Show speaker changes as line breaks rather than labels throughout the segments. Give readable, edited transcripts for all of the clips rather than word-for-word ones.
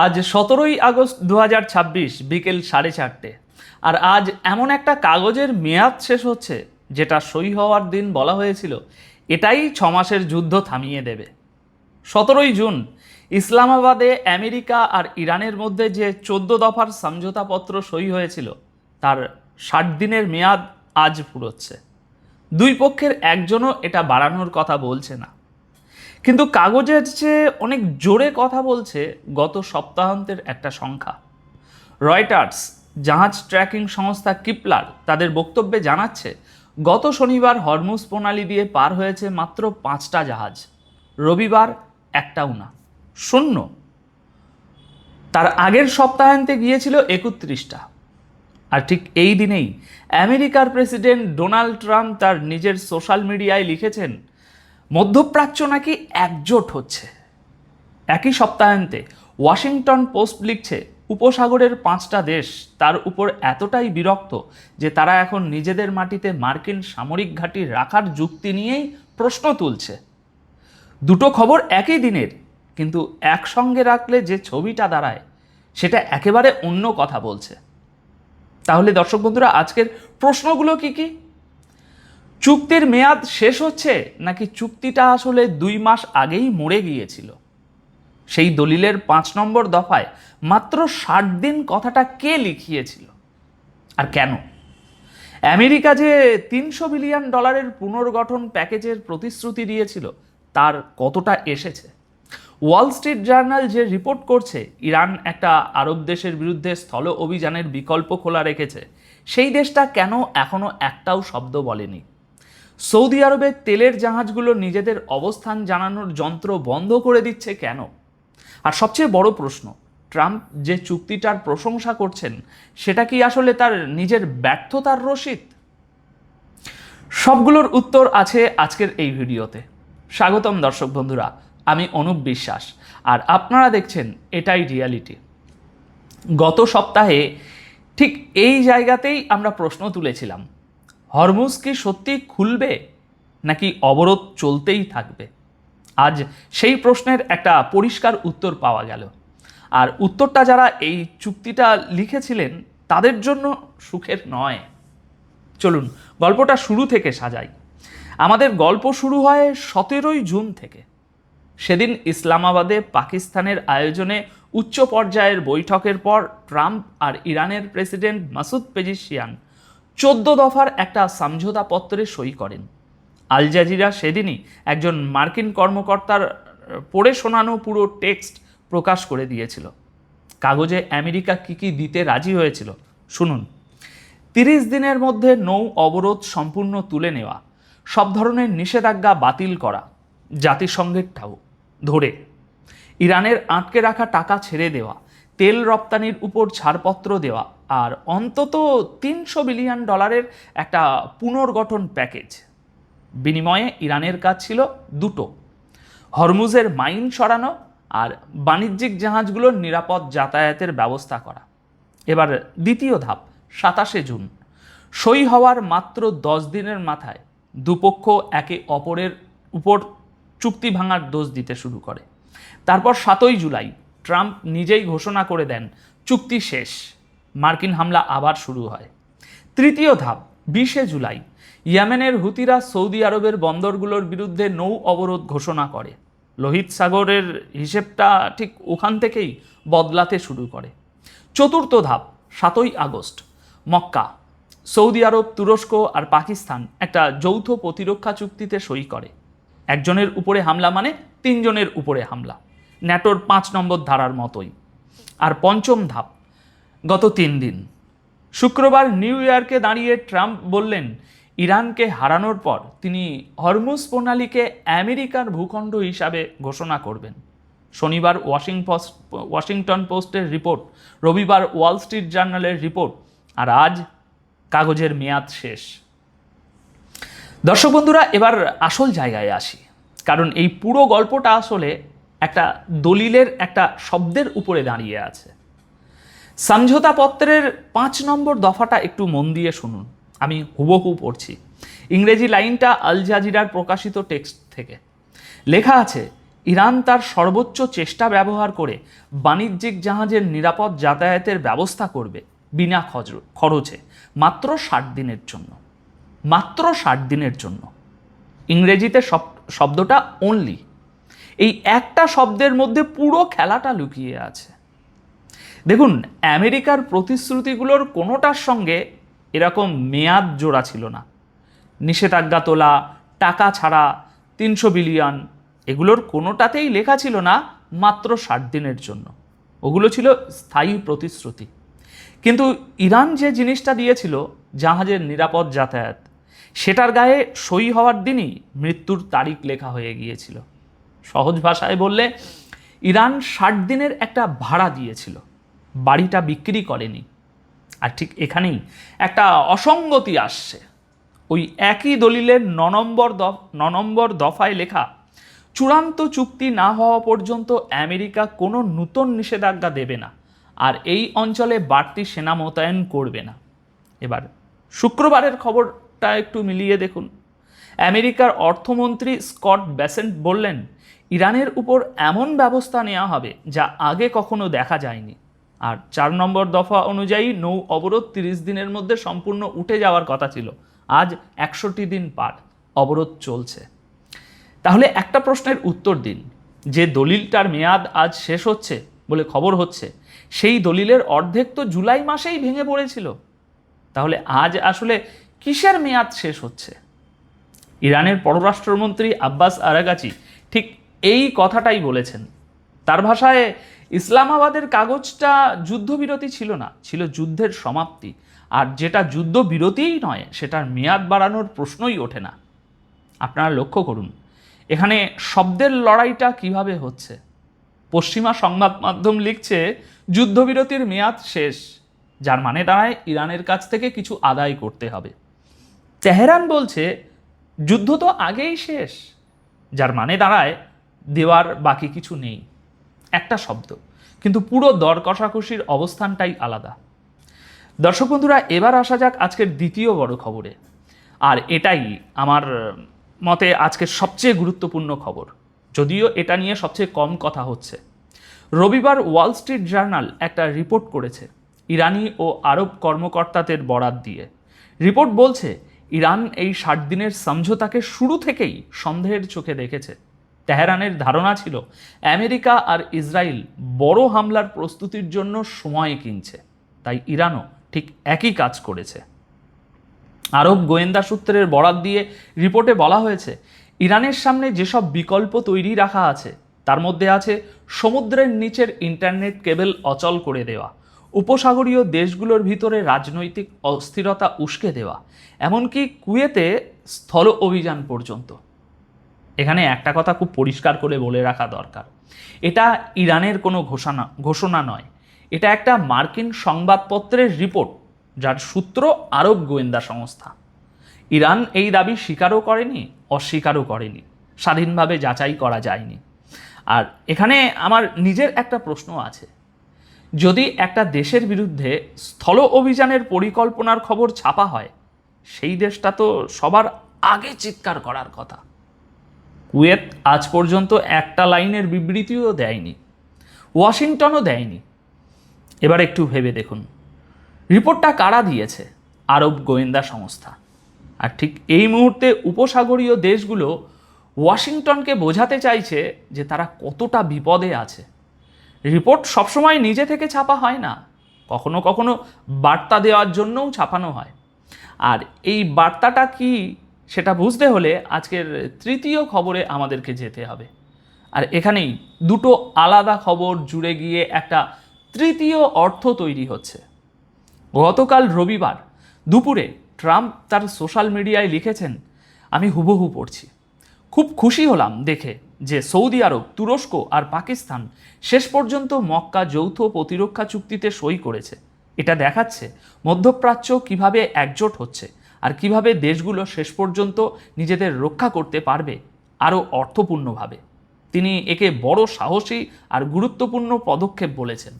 আজ 17ই আগস্ট 2026 বিকেল 4:30। আর আজ এমন একটা কাগজের মেয়াদ শেষ হচ্ছে যেটা সই হওয়ার দিন বলা হয়েছিল এটাই 6 মাসের যুদ্ধ থামিয়ে দেবে। 17ই জুন ইসলামাবাদে আমেরিকা আর ইরানের মধ্যে যে 14 দফার সমঝোতাপত্র সই হয়েছিল তার 60 দিনের মেয়াদ আজ ফুরোচ্ছে। দুই পক্ষের একজনও এটা বাড়ানোর কথা বলছে না, কিন্তু কাগজের চেয়ে অনেক জোরে কথা বলছে গত সপ্তাহান্তের একটা সংখ্যা। রয়টার্স, জাহাজ ট্র্যাকিং সংস্থা কিপলার তাদের বক্তব্যে জানাচ্ছে গত শনিবার হরমুজ প্রণালী দিয়ে পার হয়েছে মাত্র 5টা জাহাজ, রবিবার একটাও না, শূন্য। তার আগের সপ্তাহান্তে গিয়েছিল 31টা। আর ঠিক এই দিনেই আমেরিকার প্রেসিডেন্ট ডোনাল্ড ট্রাম্প তার নিজের সোশ্যাল মিডিয়ায় লিখেছেন মধ্যপ্রাচ্য নাকি একজোট হচ্ছে। একই সপ্তাহান্তে ওয়াশিংটন পোস্ট লিখছে উপসাগরের 5টা দেশ তার উপর এতটাই বিরক্ত যে তারা এখন নিজেদের মাটিতে মার্কিন সামরিক ঘাঁটি রাখার যুক্তি নিয়েই প্রশ্ন তুলছে। দুটো খবর একই দিনের, কিন্তু একসঙ্গে রাখলে যে ছবিটা দাঁড়ায় সেটা একেবারে অন্য কথা বলছে। তাহলে দর্শক বন্ধুরা, আজকের প্রশ্নগুলো কি কি? চুক্তির মেয়াদ শেষ হচ্ছে নাকি চুক্তিটা আসলে 2 মাস আগেই মরে গিয়েছিল? সেই দলিলের 5 নম্বর দফায় মাত্র 60 দিন কথাটা কে লিখিয়েছিল আর কেন? আমেরিকা যে $300 বিলিয়ন পুনর্গঠন প্যাকেজের প্রতিশ্রুতি দিয়েছিল তার কতটা এসেছে? ওয়াল স্ট্রিট জার্নাল যে রিপোর্ট করছে ইরান একটা আরব দেশের বিরুদ্ধে স্থল অভিযানের বিকল্প খোলা রেখেছে, সেই দেশটা কেন এখনো একটাও শব্দ বলেনি? সৌদি আরবের তেলের জাহাজগুলো নিজেদের অবস্থান জানানোর যন্ত্র বন্ধ করে দিচ্ছে কেন? আর সবচেয়ে বড় প্রশ্ন, ট্রাম্প যে চুক্তিটার প্রশংসা করছেন সেটা কি আসলে তার নিজের ব্যর্থতার রসিদ? সবগুলোর উত্তর আছে আজকের এই ভিডিওতে। স্বাগতম দর্শক বন্ধুরা, আমি অনুপ বিশ্বাস আর আপনারা দেখছেন এটাই রিয়ালিটি। গত সপ্তাহে ঠিক এই জায়গাতেই আমরা প্রশ্ন তুলেছিলাম, হরমুজ কি সত্যি খুলবে নাকি অবরোধ চলতেই থাকবে? আজ সেই প্রশ্নের একটা পরিষ্কার উত্তর পাওয়া গেল। আর উত্তরটা যারা এই চুক্তিটা লিখেছিলেন তাদের জন্য সুখের নয়। চলুন গল্পটা শুরু থেকে সাজাই। আমাদের গল্প শুরু হয় 17ই জুন থেকে। সেদিন ইসলামাবাদে পাকিস্তানের আয়োজনে উচ্চ পর্যায়ের বৈঠকের পর ট্রাম্প আর ইরানের প্রেসিডেন্ট মাসুদ পেজিশিয়ান 14 দফার একটা সমঝোতাপত্রে সই করেন। আল জাজিরা সেদিনই একজন মার্কিন কর্মকর্তার পড়ে শোনানো পুরো টেক্সট প্রকাশ করে দিয়েছিল। কাগজে আমেরিকা কী কী দিতে রাজি হয়েছিল শুনুন। 30 দিনের মধ্যে নৌ অবরোধ সম্পূর্ণ তুলে নেওয়া, সব ধরনের নিষেধাজ্ঞা বাতিল করা, জাতিসংঘের ধরে ইরানের আটকে রাখা টাকা ছেড়ে দেওয়া, তেল রপ্তানির উপর ছাড়পত্র দেওয়া, আর অন্তত $300 বিলিয়ন একটা পুনর্গঠন প্যাকেজ। বিনিময়ে ইরানের কাজ ছিল দুটো, হরমুজের মাইন সরানো আর বাণিজ্যিক জাহাজগুলোর নিরাপদ যাতায়াতের ব্যবস্থা করা। এবার দ্বিতীয় ধাপ, 27শে জুন। সই হওয়ার মাত্র 10 দিনের মাথায় দুপক্ষ একে অপরের উপর চুক্তি ভাঙার দোষ দিতে শুরু করে। তারপর 7ই জুলাই ট্রাম্প নিজেই ঘোষণা করে দেন চুক্তি শেষ। মার্কিন হামলা আবার শুরু হয়। তৃতীয় ধাপ, 20শে জুলাই ইয়েমেনের হুতিরা সৌদি আরবের বন্দরগুলোর বিরুদ্ধে নৌ অবরোধ ঘোষণা করে। লোহিত সাগরের হিসেবটা ঠিক ওখান থেকেই বদলাতে শুরু করে। চতুর্থ ধাপ, 7ই আগস্ট মক্কা, সৌদি আরব, তুরস্ক আর পাকিস্তান একটা যৌথ প্রতিরক্ষা চুক্তিতে সই করে। একজনের উপরে হামলা মানে 3 জনের উপরে হামলা, ন্যাটোর 5 নম্বর ধারার মতোই। আর পঞ্চম ধাপ, গত 3 দিন শুক্রবার নিউ ইয়র্কে দাঁড়িয়ে ট্রাম্প বললেন ইরানকে হারানোর পর তিনি হরমুজ প্রণালীকে আমেরিকার ভূখণ্ড হিসাবে ঘোষণা করবেন। শনিবার ওয়াশিংটন পোস্টের রিপোর্ট, রবিবার ওয়াল স্ট্রিট জার্নালের রিপোর্ট, আর আজ কাগজের মেয়াদ শেষ। দর্শক বন্ধুরা, এবার আসল জায়গায় আসি, কারণ এই পুরো গল্পটা আসলে একটা দলিলের একটা শব্দের উপরে দাঁড়িয়ে আছে। সমঝোতাপত্রের 5 নম্বর দফাটা একটু মন দিয়ে শুনুন, আমি হুবহু পড়ছি। ইংরেজি লাইনটা আল জাজিরার প্রকাশিত টেক্সট থেকে লেখা আছে, ইরান তার সর্বোচ্চ চেষ্টা ব্যবহার করে বাণিজ্যিক জাহাজের নিরাপদ যাতায়াতের ব্যবস্থা করবে বিনা খরচে, মাত্র 60 দিনের জন্য। মাত্র 60 দিনের জন্য। ইংরেজিতে শব্দটা অনলি, এই একটা শব্দের মধ্যে পুরো খেলাটা লুকিয়ে আছে। দেখুন, আমেরিকার প্রতিশ্রুতিগুলোর কোনোটার সঙ্গে এরকম মেয়াদ জোড়া ছিল না। নিষেধাজ্ঞা তোলা, টাকা ছাড়া, 300 বিলিয়ন, এগুলোর কোনোটাতেই লেখা ছিল না মাত্র 60 দিনের জন্য। ওগুলো ছিল স্থায়ী প্রতিশ্রুতি। কিন্তু ইরান যে জিনিসটা দিয়েছিল, জাহাজের নিরাপদ যাতায়াত, সেটার গায়ে সই হওয়ার দিনই মৃত্যুর তারিখ লেখা হয়ে গিয়েছিল। সহজ ভাষায় বললে, ইরান 60 দিনের একটা ভাড়া দিয়েছিল, বাড়িটা বিক্রি করেনি। আর ঠিক এখানেই একটা অসঙ্গতি আসছে। ওই একই দলিলের 9 নম্বর দফায় লেখা, চূড়ান্ত চুক্তি না হওয়া পর্যন্ত আমেরিকা কোনো নূতন নিষেধাজ্ঞা দেবে না আর এই অঞ্চলে বাড়তি সেনা মোতায়েন করবে না। এবার শুক্রবারের খবরটা একটু মিলিয়ে দেখুন। আমেরিকার অর্থমন্ত্রী স্কট বেসেন্ট বললেন, ইরানের উপর এমন ব্যবস্থা নেওয়া হবে যা আগে কখনো দেখা যায়নি। আর 4 নম্বর দফা অনুযায়ী নৌ অবরোধ 30 দিনের মধ্যে সম্পূর্ণ উঠে যাওয়ার কথা ছিল। আজ 61 দিন পার, অবরোধ চলছে। তাহলে একটা প্রশ্নের উত্তর দিন, যে দলিলটার মেয়াদ আজ শেষ হচ্ছে বলে খবর হচ্ছে, সেই দলিলের অর্ধেক তো জুলাই মাসেই ভেঙে পড়েছিল। তাহলে আজ আসলে কিসের মেয়াদ শেষ হচ্ছে? ইরানের পররাষ্ট্রমন্ত্রী আব্বাস আরাগাচি ঠিক এই কথাটাই বলেছেন। তার ভাষায়, ইসলামাবাদের কাগজটা যুদ্ধবিরতি ছিল না, ছিল যুদ্ধের সমাপ্তি। আর যেটা যুদ্ধবিরতিই নয়, সেটার মেয়াদ বাড়ানোর প্রশ্নই ওঠে না। আপনারা লক্ষ্য করুন এখানে শব্দের লড়াইটা কিভাবে হচ্ছে। পশ্চিমা সংবাদ মাধ্যম লিখছে যুদ্ধবিরতির মেয়াদ শেষ, যার মানে দাঁড়ায় ইরানের কাছ থেকে কিছু আদায় করতে হবে। তেহরান বলছে যুদ্ধ তো আগেই শেষ, যার মানে দাঁড়ায় দেওয়ার বাকি কিছু নেই। একটা শব্দ, কিন্তু পুরো দর কষাকষির অবস্থানটাই আলাদা। দর্শক বন্ধুরা, এবার আসা যাক আজকের দ্বিতীয় বড় খবরে। আর এটাই আমার মতে আজকের সবচেয়ে গুরুত্বপূর্ণ খবর, যদিও এটা নিয়ে সবচেয়ে কম কথা হচ্ছে। রবিবার ওয়াল স্ট্রিট জার্নাল একটা রিপোর্ট করেছে ইরানি ও আরব কর্মকর্তাদের বরাত দিয়ে। রিপোর্ট বলছে, ইরান এই 60 দিনের সমঝোতাকে শুরু থেকেই সন্দেহের চোখে দেখেছে। তেহরানের ধারণা ছিল আমেরিকা আর ইসরায়েল বড় হামলার প্রস্তুতির জন্য সময় কিনছে, তাই ইরানও ঠিক একই কাজ করেছে। আরব গোয়েন্দা সূত্রের বরাত দিয়ে রিপোর্টে বলা হয়েছে, ইরানের সামনে যেসব বিকল্প তৈরি রাখা আছে তার মধ্যে আছে সমুদ্রের নিচের ইন্টারনেট কেবল অচল করে দেওয়া, উপসাগরীয় দেশগুলোর ভিতরে রাজনৈতিক অস্থিরতা উস্কে দেওয়া, এমনকি কুয়েতে স্থল অভিযান পর্যন্ত। এখানে একটা কথা খুব পরিষ্কার করে বলে রাখা দরকার, এটা ইরানের কোনো ঘোষণা নয়, এটা একটা মার্কিন সংবাদপত্রের রিপোর্ট, যার সূত্র আরব গোয়েন্দা সংস্থা। ইরান এই দাবি স্বীকারও করেনি, অস্বীকারও করেনি, স্বাধীনভাবে যাচাই করা যায়নি। আর এখানে আমার নিজের একটা প্রশ্ন আছে, যদি একটা দেশের বিরুদ্ধে স্থল অভিযানের পরিকল্পনার খবর ছাপা হয়, সেই দেশটা তো সবার আগে চিৎকার করার কথা। কুয়েত আজ পর্যন্ত একটা লাইনের বিবৃতিও দেয়নি, ওয়াশিংটনও দেয়নি। এবার একটু ভেবে দেখুন, রিপোর্টটা কারা দিয়েছে? আরব গোয়েন্দা সংস্থা। আর ঠিক এই মুহূর্তে উপসাগরীয় দেশগুলো ওয়াশিংটনকে বোঝাতে চাইছে যে তারা কতটা বিপদে আছে। রিপোর্ট সবসময় নিজে থেকে ছাপা হয় না, কখনো কখনো বার্তা দেওয়ার জন্যও ছাপানো হয়। আর এই বার্তাটা কি সেটা বুঝতে হলে আজকের তৃতীয় খবরে আমাদেরকে যেতে হবে। আর এখানেই দুটো আলাদা খবর জুড়ে গিয়ে একটা তৃতীয় অর্থ তৈরি হচ্ছে। গতকাল রবিবার দুপুরে ট্রাম্প তার সোশ্যাল মিডিয়ায় লিখেছেন, আমি হুবহু পড়ছি, খুব খুশি হলাম দেখে যে সৌদি আরব, তুরস্ক আর পাকিস্তান শেষ পর্যন্ত মক্কা যৌথ প্রতিরক্ষা চুক্তিতে সই করেছে। এটা দেখাচ্ছে মধ্যপ্রাচ্য কিভাবে একজোট হচ্ছে আর কিভাবে দেশগুলো শেষ পর্যন্ত নিজেদের রক্ষা করতে পারবে আরও অর্থপূর্ণভাবে। তিনি একে বড় সাহসী আর গুরুত্বপূর্ণ পদক্ষেপ বলেছেন।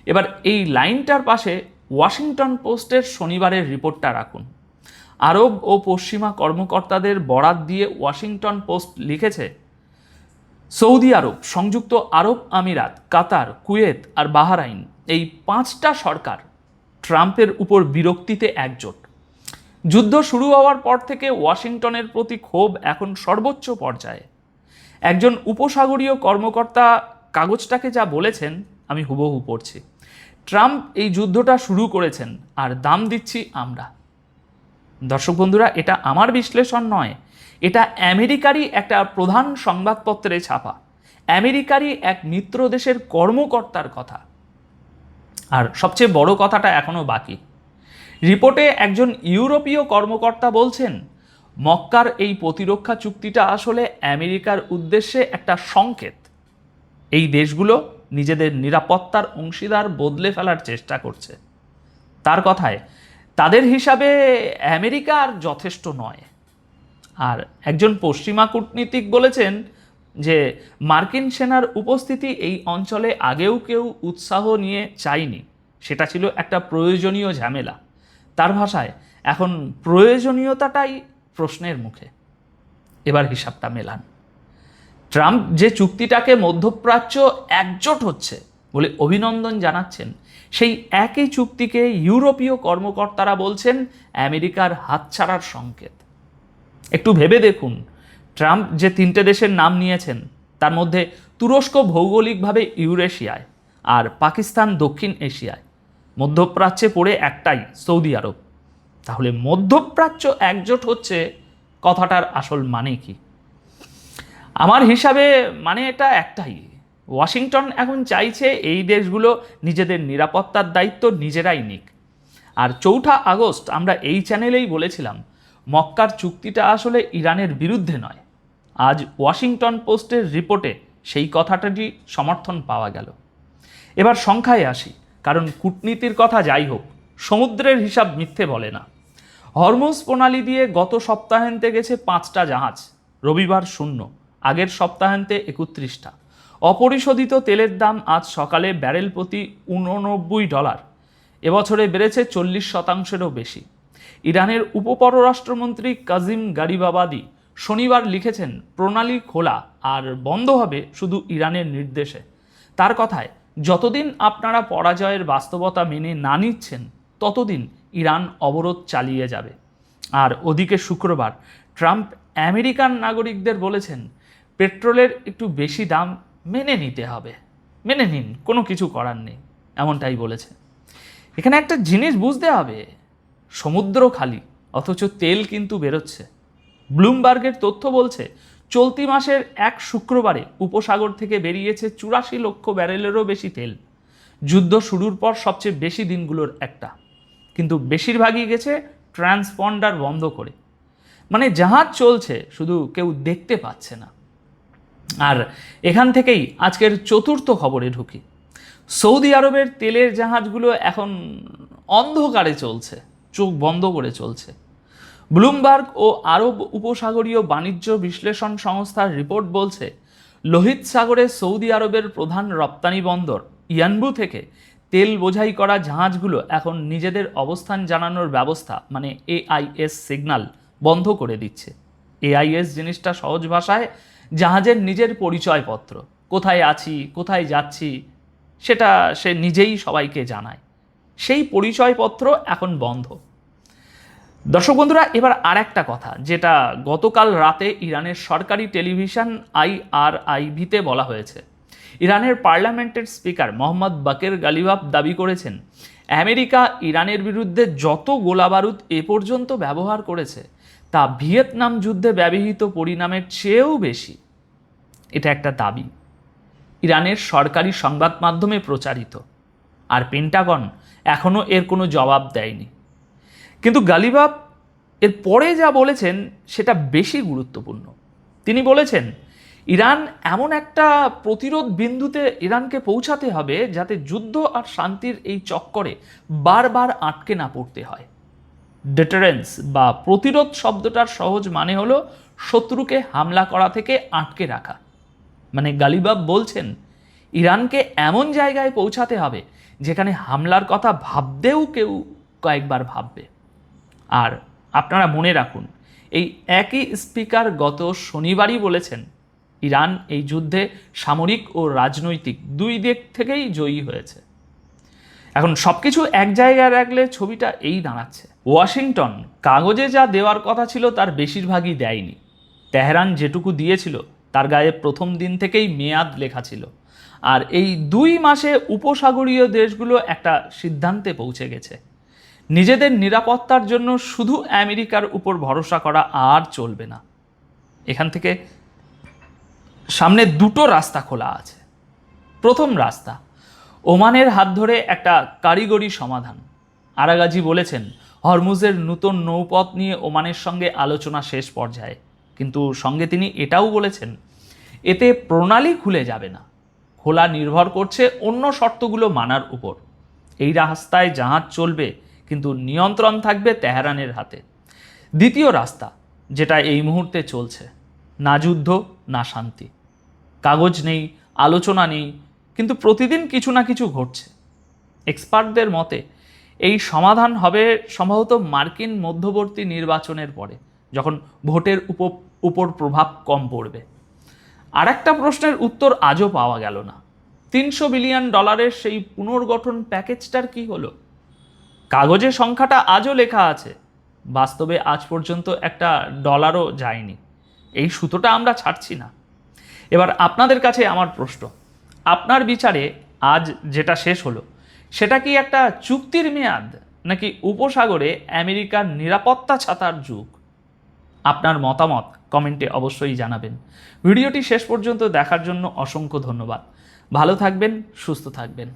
এবার এই লাইনটার পাশে ওয়াশিংটন পোস্টের শনিবারের রিপোর্টটা রাখুন। আরব ও পশ্চিমা কর্মকর্তাদের বরাত দিয়ে ওয়াশিংটন পোস্ট লিখেছে, সৌদি আরব, সংযুক্ত আরব আমিরাত, কাতার, কুয়েত আর বাহরাইন, এই 5টা সরকার ট্রাম্পের উপর বিরক্তিতে একজোট। যুদ্ধ শুরু হওয়ার পর থেকে ওয়াশিংটনের প্রতি ক্ষোভ এখন সর্বোচ্চ পর্যায়ে। একজন উপসাগরীয় কর্মকর্তা কাগজটাকে যা বলেছেন আমি হুবহু পড়ছি। ট্রাম্প এই যুদ্ধটা শুরু করেছেন আর দাম দিচ্ছি আমরা। দর্শক বন্ধুরা, এটা আমার বিশ্লেষণ নয়, এটা আমেরিকারই একটা প্রধান সংবাদপত্রে ছাপা, আমেরিকারই এক মিত্র দেশের কর্মকর্তার কথা। আর সবচেয়ে বড় কথাটা এখনো বাকি। রিপোর্টে একজন ইউরোপীয় কর্মকর্তা বলছেন, মক্কার এই প্রতিরক্ষা চুক্তিটা আসলে আমেরিকার উদ্দেশ্যে একটা সংকেত। এই দেশগুলো নিজেদের নিরাপত্তার অংশীদার বদলে ফেলার চেষ্টা করছে। তার কথায় তাদের হিসাবে আমেরিকা আর যথেষ্ট নয়। আর একজন পশ্চিমা কূটনীতিক বলেছেন যে মার্কিন সেনার উপস্থিতি এই অঞ্চলে আগেও কেউ উৎসাহ নিয়ে চায়নি, সেটা ছিল একটা প্রয়োজনীয় ঝামেলা। তার ভাষায় এখন প্রয়োজনীয়তাটাই প্রশ্নের মুখে। এবার হিসাবটা মেলান। ট্রাম্প যে চুক্তিটাকে মধ্যপ্রাচ্য একজোট হচ্ছে বলে অভিনন্দন জানাচ্ছেন, সেই একই চুক্তিকে ইউরোপীয় কর্মকর্তারা বলছেন আমেরিকার হাতছাড়ার সংকেত। একটু ভেবে দেখুন, ট্রাম্প যে 3টে দেশের নাম নিয়েছেন তার মধ্যে তুরস্ক ভৌগোলিকভাবে ইউরেশিয়ায় আর পাকিস্তান দক্ষিণ এশিয়ায়, মধ্যপ্রাচ্যে পড়ে একটাই সৌদি আরব। তাহলে মধ্যপ্রাচ্য একজোট হচ্ছে, কথাটার আসল মানে কি? আমার হিসাবে মানে এটা একটাই, ওয়াশিংটন এখন চাইছে এই দেশগুলো নিজেদের নিরাপত্তার দায়িত্ব নিজেরাই নিক। আর 4 আগস্ট আমরা এই চ্যানেলেই বলেছিলাম মক্কার চুক্তিটা আসলে ইরানের বিরুদ্ধে নয়। আজ ওয়াশিংটন পোস্টের রিপোর্টে সেই কথাটারই সমর্থন পাওয়া গেল। এবার সংখ্যায় আসি, কারণ কূটনীতির কথা যাই হোক, সমুদ্রের হিসাব মিথ্যে বলে না। হরমুজ প্রণালী দিয়ে গত সপ্তাহান্তে গেছে 5টা জাহাজ, রবিবার শূন্য, আগের সপ্তাহান্তে 31টা। অপরিশোধিত তেলের দাম আজ সকালে ব্যারেল প্রতি $89। এবছরে বেড়েছে 40%-রও বেশি। ইরানের উপপররাষ্ট্রমন্ত্রী কাজিম গারিবাবাদি শনিবার লিখেছেন প্রণালী খোলা আর বন্ধ হবে শুধু ইরানের নির্দেশে। তার কথায় যতদিন আপনারা পরাজয়ের বাস্তবতা মেনে না নিচ্ছেন ততদিন ইরান অবরোধ চালিয়ে যাবে। আর ওদিকে শুক্রবার ট্রাম্প আমেরিকান নাগরিকদের বলেছেন পেট্রোলের একটু বেশি দাম মেনে নিতে হবে, মেনে নিন, কোনো কিছু করার নেই, এমনটাই বলেছে। এখানে একটা জিনিস বুঝতে হবে, সমুদ্র খালি অথচ তেল কিন্তু বেরোচ্ছে। ব্লুমবার্গের তথ্য বলছে চলতি মাসের এক শুক্রবারে উপসাগর থেকে বেরিয়েছে 84 লক্ষ ব্যারেলেরও বেশি তেল। যুদ্ধ শুরুর পর সবচেয়ে বেশি দিনগুলোর একটা, কিন্তু বেশিরভাগই গেছে ট্রান্সপন্ডার বন্ধ করে। মানে জাহাজ চলছে, শুধু কেউ দেখতে পাচ্ছে না। আর এখান থেকেই আজকের 4র্থ খবরে ঢুকি। সৌদি আরবের তেলের জাহাজগুলো এখন অন্ধকারে চলছে, চোখ বন্ধ করে চলছে। ব্লুমবার্গ ও আরব উপসাগরীয় বাণিজ্য বিশ্লেষণ সংস্থার রিপোর্ট বলছে লোহিত সাগরে সৌদি আরবের প্রধান রপ্তানি বন্দর ইয়ানবু থেকে তেল বোঝাই করা জাহাজগুলো এখন নিজেদের অবস্থান জানানোর ব্যবস্থা মানে AIS সিগন্যাল বন্ধ করে দিচ্ছে। AIS জিনিসটা সহজ ভাষায় জাহাজের নিজের পরিচয়পত্র, কোথায় আছি, কোথায় যাচ্ছি, সেটা সে নিজেই সবাইকে জানায়। সেই পরিচয়পত্র এখন বন্ধ। দর্শক বন্ধুরা, এবার আর একটা কথা যেটা গতকাল রাতে ইরানের সরকারি টেলিভিশন IRIB-তে বলা হয়েছে। ইরানের পার্লামেন্টের স্পিকার মোহাম্মদ বাকের গালিবাফ দাবি করেছেন আমেরিকা ইরানের বিরুদ্ধে যত গোলাবারুদ এ পর্যন্ত ব্যবহার করেছে তা ভিয়েতনাম যুদ্ধে ব্যবহৃত পরিণামের চেয়েও বেশি। এটা একটা দাবি, ইরানের সরকারি সংবাদ মাধ্যমে প্রচারিত, আর পেন্টাগন এখনও এর কোনো জবাব দেয়নি। কিন্তু গালিবাফ এর পরে যা বলেছেন সেটা বেশি গুরুত্বপূর্ণ। তিনি বলেছেন ইরান এমন একটা প্রতিরোধ বিন্দুতে ইরানকে পৌঁছাতে হবে যাতে যুদ্ধ আর শান্তির এই চক্করে বারবার আটকে না পড়তে হয়। ডিটারেন্স বা প্রতিরোধ শব্দটার সহজ মানে হলো শত্রুকে হামলা করা থেকে আটকে রাখা। মানে গালিবাফ বলছেন ইরানকে এমন জায়গায় পৌঁছাতে হবে যেখানে হামলার কথা ভাবতেও কেউ কয়েকবার ভাববে। আর আপনারা মনে রাখুন, এই একই স্পিকার গত শনিবারই বলেছেন ইরান এই যুদ্ধে সামরিক ও রাজনৈতিক দুই দিক থেকেই জয়ী হয়েছে। এখন সব কিছু এক জায়গায় রাখলে ছবিটা এই দাঁড়াচ্ছে। ওয়াশিংটন কাগজে যা দেওয়ার কথা ছিল তার বেশিরভাগই দেয়নি। তেহরান যেটুকু দিয়েছিল তার গায়ে প্রথম দিন থেকেই মেয়াদ লেখা ছিল। আর এই 2 মাসে উপসাগরীয় দেশগুলো একটা সিদ্ধান্তে পৌঁছে গেছে। নিজেদের নিরাপত্তার জন্য শুধু আমেরিকার উপর ভরসা করা আর চলবে না। এখান থেকে সামনে 2টো রাস্তা খোলা আছে। প্রথম রাস্তা, ওমানের হাত ধরে একটা কারিগরি সমাধান। আরাগাজি বলেছেন, হরমুজের নতুন নৌপথ নিয়ে ওমানের সঙ্গে আলোচনা শেষ পর্যায়ে, কিন্তু সঙ্গে তিনি এটাও বলেছেন এতে প্রণালী খুলে যাবে না, খোলা নির্ভর করছে অন্য শর্তগুলো মানার উপর। এই রাস্তায় জাহাজ চলবে, কিন্তু নিয়ন্ত্রণ থাকবে তেহরানের হাতে। দ্বিতীয় রাস্তা, যেটা এই মুহূর্তে চলছে, না যুদ্ধ না শান্তি। কাগজ নেই, আলোচনা নেই, কিন্তু প্রতিদিন কিছু না কিছু ঘটছে। এক্সপার্টদের মতে এই সমাধান হবে সম্ভবত মার্কিন মধ্যবর্তী নির্বাচনের পরে, যখন ভোটের উপর প্রভাব কম পড়বে। আর একটা প্রশ্নের উত্তর আজও পাওয়া গেল না। $300 বিলিয়ন সেই পুনর্গঠন প্যাকেজটার কি হলো? কাগজে সংখ্যাটা আজও লেখা আছে, বাস্তবে আজ পর্যন্ত একটা ডলারও যায়নি। এই সুতোটা আমরা ছাড়ছি না। এবার আপনাদের কাছে আমার প্রশ্ন, আপনার বিচারে আজ যেটা শেষ হলো সেটা কি একটা চুক্তির মেয়াদ, নাকি উপসাগরে আমেরিকার নিরাপত্তা ছাতার যুগ? আপনার মতামত কমেন্টে অবশ্যই জানাবেন। ভিডিওটি শেষ পর্যন্ত দেখার জন্য অসংখ্য ধন্যবাদ। ভালো থাকবেন, সুস্থ থাকবেন।